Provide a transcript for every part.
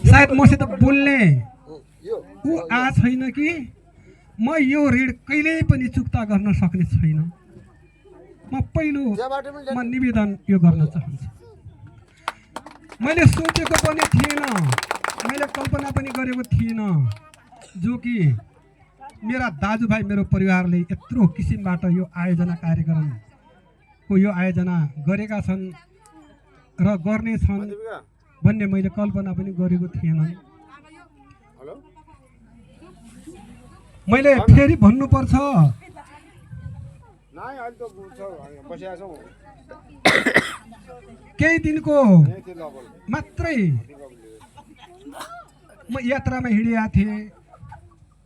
सायद मसित बोल्ने ऊ आ छैन कि म यो ऋण कहिल्यै पनि चुक्ता गर्न सक्ने छैन। म पहिलो म निवेदन यो गर्न चाहन्छु। मैले सोचेको पनि थिएन, मैले कल्पना पनि गरेको थिएन जो कि मेरा दाजुभाइ मेरो परिवारले यत्रो किसिमबाट यो आयोजना कार्यक्रमको यो आयोजना गरेका छन् र गर्ने छन् भन्ने मैले कल्पना पनि गरेको थिएन। मैले फेरि भन्नुपर्छ केही दिनको मात्रै म यात्रामा हिँडेका थिएँ।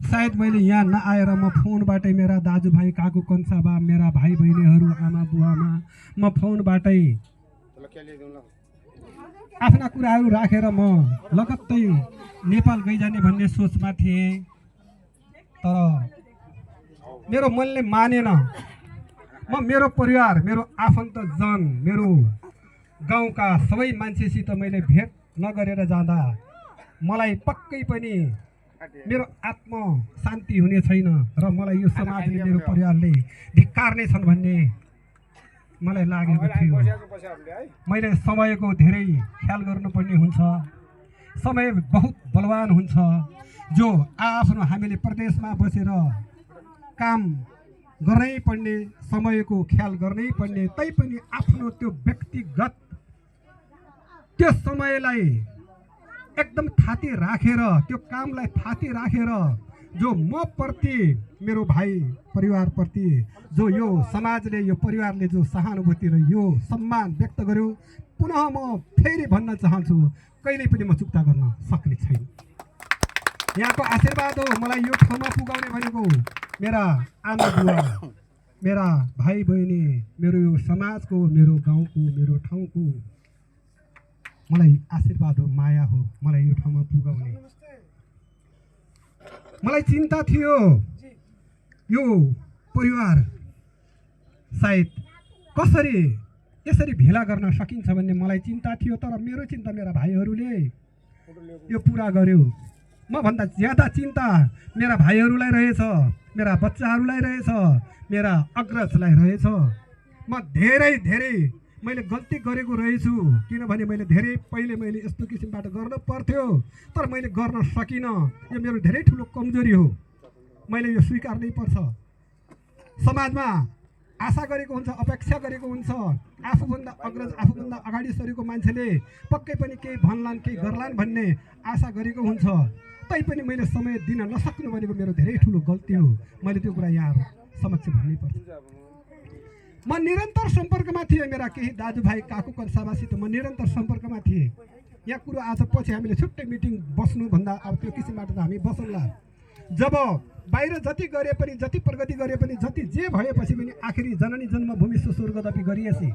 सायद मैले यहाँ नआएर म फोनबाटै मेरा दाजुभाइ काकु कन्साबा मेरा भाइ बहिनीहरू आमा बुवामा म फोनबाटै आफ्ना कुराहरू राखेर म लगत्तै नेपाल गइजाने भन्ने सोचमा थिएँ। तर मेरो मनले मानेन। म मेरो परिवार, मेरो आफन्तजन, मेरो गाउँका सबै मान्छेसित मैले भेट नगरेर जाँदा मलाई पक्कै पनि मेरो आत्म शान्ति हुने छैन र मलाई यो समाजले मेरो परिवारले धिक्कार्ने छन् भन्ने मलाई लागेको थियो। मैले समयको धेरै ख्याल गर्नुपर्ने हुन्छ। समय बहुत बलवान हुन्छ जो आफ्नो हामीले प्रदेशमा बसेर काम गर्नै पर्ने, समयको ख्याल गर्नै पर्ने, तैपनि आफ्नो त्यो व्यक्तिगत त्यो समयलाई एकदम थाती राखेर त्यो कामलाई थाती राखेर जो म प्रति मेरो भाइ परिवारप्रति जो यो समाजले यो परिवारले जो सहानुभूति र यो सम्मान व्यक्त गर्यो, पुनः म फेरि भन्न चाहन्छु कहिल्यै पनि म चुक्ता गर्न सक्ने छैन। यहाँको आशीर्वाद हो मलाई यो ठाउँमा पुगाउने भनेको। मेरा आमा बुवा, मेरा भाइ बहिनी, मेरो यो समाजको, मेरो गाउँको, मेरो ठाउँको मलाई आशीर्वाद हो, माया हो मलाई यो ठाउँमा पुगाउने। मलाई चिन्ता थियो यो परिवार सायद कसरी यसरी भेला गर्न सकिन्छ भन्ने मलाई चिन्ता थियो। तर मेरो चिन्ता मेरा भाइहरूले यो पुरा गर्यो। म भन्दा ज्यादा चिन्ता मेरा भाइहरूलाई रहेछ, मेरा बच्चाहरूलाई रहेछ, मेरा अग्रजलाई रहेछ। म धेरै मैले गल्ती गरेको रहेछु, किनभने मैले धेरै पहिले मैले यस्तो किसिमबाट गर्न पर्थ्यो तर मैले गर्न सकिनँ। यो मेरो धेरै ठुलो कमजोरी हो, मैले यो स्वीकार्नै पर्छ। समाजमा आशा गरेको हुन्छ, अपेक्षा गरेको हुन्छ, आफूभन्दा अग्रज आफूभन्दा अगाडि सरेको मान्छेले पक्कै पनि केही भन्लान् केही गर्लान् भन्ने आशा गरेको हुन्छ। तैपनि मैले समय दिन नसक्नु भनेको मेरो धेरै ठुलो गल्ती हो। मैले त्यो कुरा यहाँ समक्ष भन्नै पर्छ। म निरन्तर सम्पर्कमा थिएँ मेरा केही दाजुभाइ काकु कन्साबासित म निरन्तर सम्पर्कमा थिएँ। यहाँ कुरो आज पछि हामीले छुट्टै मिटिङ बस्नुभन्दा अब त्यो किसिमबाट त हामी बसौँला। जब बाहिर जति गरे पनि, जति प्रगति गरे पनि, जति जे भएपछि पनि आखिरी जननी जन्मभूमि स्वर्गदपि गरिएपछि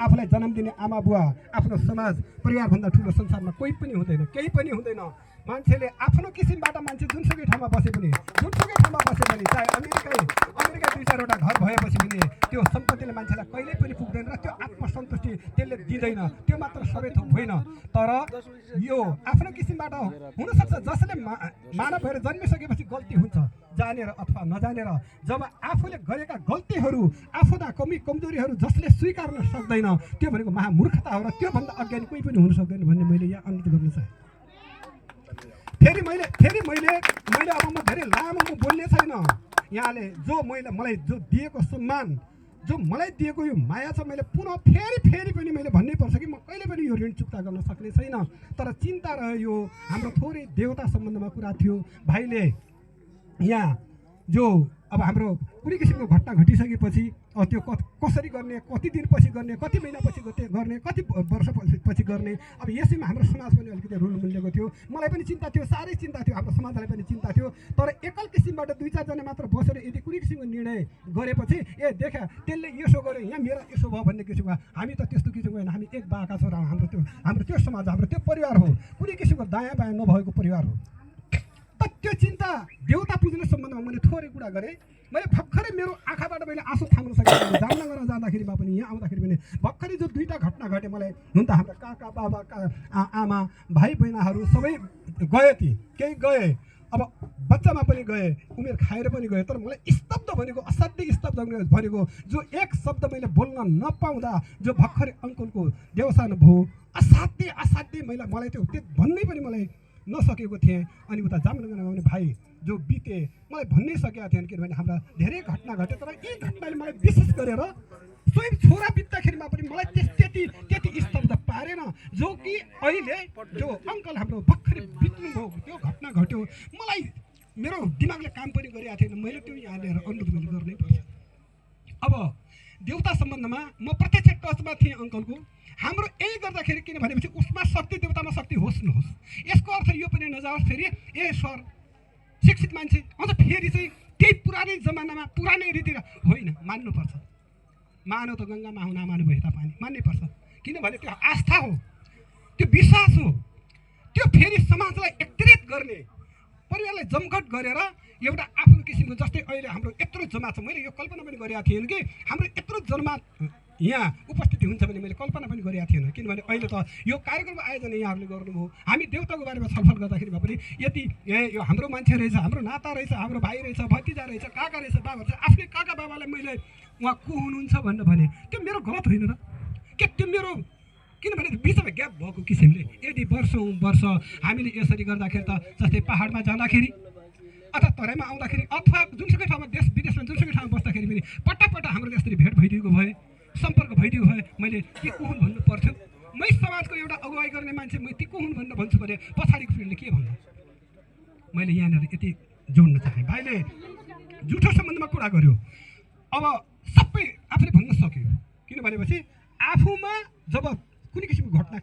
आफूलाई जन्म दिने आमा बुवा, आफ्नो समाज परिवारभन्दा ठुलो संसारमा कोही पनि हुँदैन, केही पनि हुँदैन। मान्छेले आफ्नो किसिमबाट मान्छे जुनसुकै ठाउँमा बसे पनि, जुनसुकै ठाउँमा बसे पनि, चाहे अमेरिका दुई चारवटा घर भएपछि पनि त्यो सम्पत्तिले मान्छेलाई कहिल्यै पनि पुग्दैन र त्यो आत्मसन्तुष्टि त्यसले दिँदैन। त्यो मात्र सबै थोक होइन, तर यो आफ्नो किसिमबाट हुनसक्छ। जसले मानव भएर जन्मिसकेपछि गल्ती हुन्छ, जानेर अथवा नजानेर। जब आफूले गरेका गल्तीहरू, आफूका कमजोरीहरू जसले स्वीकार्न सक्दैन त्यो भनेको महामूर्खता हो र त्योभन्दा अज्ञानी कोही पनि हुन सक्दैन भन्ने मैले यहाँ अनुरोध गर्न चाहे। फेरि मैले अब म धेरै लामो म बोल्ने छैन। यहाँले जो मलाई जो दिएको सम्मान, जो मलाई दिएको यो माया छ, मैले पुनः फेरि पनि मैले भन्नै पर्छ कि म कहिले पनि यो ऋण चुक्ता गर्न सक्ने छैन। तर चिन्ता रह्यो, यो हाम्रो थोरै देवता सम्बन्धमा कुरा थियो। भाइले यहाँ जो अब हाम्रो कुनै किसिमको घटना घटिसकेपछि त्यो कसरी गर्ने, कति दिनपछि गर्ने, कति महिनापछि गर्ने, कति वर्षपछि गर्ने, अब यसैमा हाम्रो समाज पनि अलिकति रुल मिलेको थियो। मलाई पनि चिन्ता थियो, साह्रै चिन्ता थियो, हाम्रो समाजलाई पनि चिन्ता थियो। तर एकल किसिमबाट दुई चारजना मात्र बसेर यदि कुनै किसिमको निर्णय गरेपछि देखा त्यसले यसो गर्यो, यहाँ मेरो यसो भयो भन्ने किसिमको, हामी त त्यस्तो किसिमको होइन। हामी एक बाका छौँ, हाम्रो त्यो समाज, हाम्रो त्यो परिवार हो, कुनै किसिमको दायाँ बायाँ नभएको परिवार हो। त त्यो चिन्ता देउता पूजने सम्बन्धमा मैले थोरै कुरा गरेँ। मैले भर्खरै मेरो आँखाबाट मैले आँसु थाम्न सकेँ। जामनगर जाँदाखेरिमा पनि यहाँ आउँदाखेरि पनि भर्खरै जो दुईवटा घटना घटे मलाई, हुन त हाम्रा काका बाबा आमा भाइ बहिनीहरू सबै गए, ती केही गए, अब बच्चामा पनि गए, उमेर खाएर पनि गए। तर मलाई स्तब्ध भनेको, असाध्यै स्तब्ध भनेको जो एक शब्द मैले बोल्न नपाउँदा जो भर्खरै अङ्कलको देवसान भयो, असाध्यै मलाई त्यो भन्नै पनि मलाई नसकेको थिएँ। अनि उता जामनगरमा आउने भाइ जो बिते मलाई भन्नै सकेका थिएन, किनभने हाम्रा धेरै घटना घटे। तर यी घटनाले मलाई विशेष गरेर स्वयं छोरा बित्दाखेरिमा पनि मलाई त्यति स्तब्ध पारेन। जो कि अहिले जो अङ्कल हाम्रो भर्खरै बित्नुभयो, त्यो घटना घट्यो, मलाई मेरो दिमागले काम पनि गरिरहेको थिएन। मैले त्यो यहाँनिर अनुरोध मैले गर्नै पर्छ। अब देउता सम्बन्धमा म प्रत्यक्ष टचमा थिएँ अङ्कलको। हाम्रो यही गर्दाखेरि, किन भनेपछि उसमा शक्ति, देउतामा शक्ति होस् नहोस्, यसको अर्थ यो पनि नजाओस् फेरि ए सर शिक्षित मान्छे अझ फेरि चाहिँ त्यही पुरानै जमानामा पुरानै रीति होइन, मान्नुपर्छ। मानव त गङ्गामा आउन नमानु भए तापनि मान्नै पर्छ, किनभने त्यो आस्था हो, त्यो विश्वास हो। त्यो फेरि समाजलाई एकत्रित गर्ने, परिवारलाई जमघट गरेर एउटा आफ्नो किसिमको, जस्तै अहिले हाम्रो यत्रो जमात छ, मैले यो कल्पना पनि गरेको थिएन कि हाम्रो यत्रो जमात यहाँ उपस्थिति हुन्छ भने मैले कल्पना पनि गरेको थिएन। किनभने अहिले त यो कार्यक्रम आयोजना यहाँहरूले गर्नुभयो। हामी देउताको बारेमा छलफल गर्दाखेरि पनि यति यो हाम्रो मान्छे रहेछ, हाम्रो नाता रहेछ, हाम्रो भाइ रहेछ, भतिजा रहेछ, काका रहेछ, बाबा रहेछ। आफ्नै काका बाबालाई मैले उहाँ को हुनुहुन्छ भनेर भने त्यो मेरो गलत होइन र के? त्यो मेरो, किनभने बिचमा ग्याप भएको किसिमले यदि वर्ष हामीले यसरी गर्दाखेरि त जस्तै पाहाडमा जाँदाखेरि अथवा तराईमा आउँदाखेरि अथवा जुनसुकै ठाउँमा देश विदेशमा जुनसुकै ठाउँमा बस्दाखेरि पनि पट्टा हाम्रो यसरी भेट भइदिएको भए, सम्पर्क भइदियो भए मैले ती को हुन् भन्नु पर्थ्यो। मै समाजको एउटा अगुवाई गर्ने मान्छे, मै ती को हुन् भनेर भन्छु भने पछाडिको पिँढीले के भन्नु? मैले यहाँनिर यति जोड्न चाहेँ। भाइले जुठो सम्बन्धमा कुरा गर्यो, अब सबै आफूले भन्न सक्यो। किन भनेपछि आफूमा जब कुनै किसिमको घटना